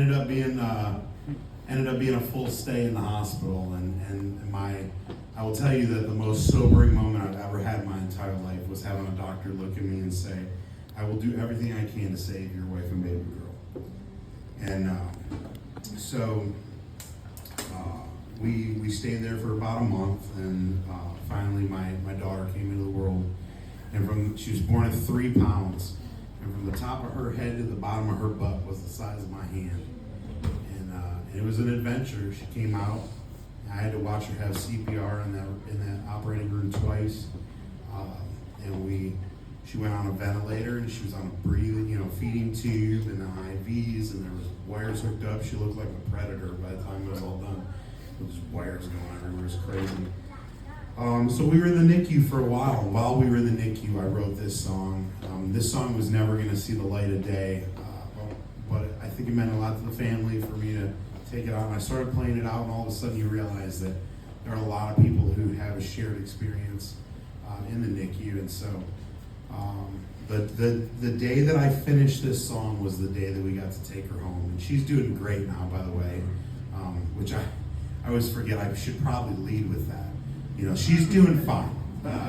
ended up being a full stay in the hospital, and I will tell you that the most sobering moment I've ever had in my entire life was having a doctor look at me and say, "I will do everything I can to save your wife and baby girl." And so we stayed there for about a month, and finally my daughter came into the world, and she was born at 3 pounds, and from the top of her head to the bottom of her butt was the size of my hand. And it was an adventure. She came out. I had to watch her have CPR in that operating room twice, and she went on a ventilator, and she was on a feeding tube and the IVs, and there was wires hooked up. She looked like a predator by the time it was all done. There was wires going everywhere. It was crazy. So we were in the NICU for a while. While we were in the NICU, I wrote this song. This song was never going to see the light of day, but I think it meant a lot to the family for me to take it out. And I started playing it out, and all of a sudden you realize that there are a lot of people who have a shared experience in the NICU. And so the day that I finished this song was the day that we got to take her home. And she's doing great now, by the way, which I always forget. I should probably lead with that. She's doing fine.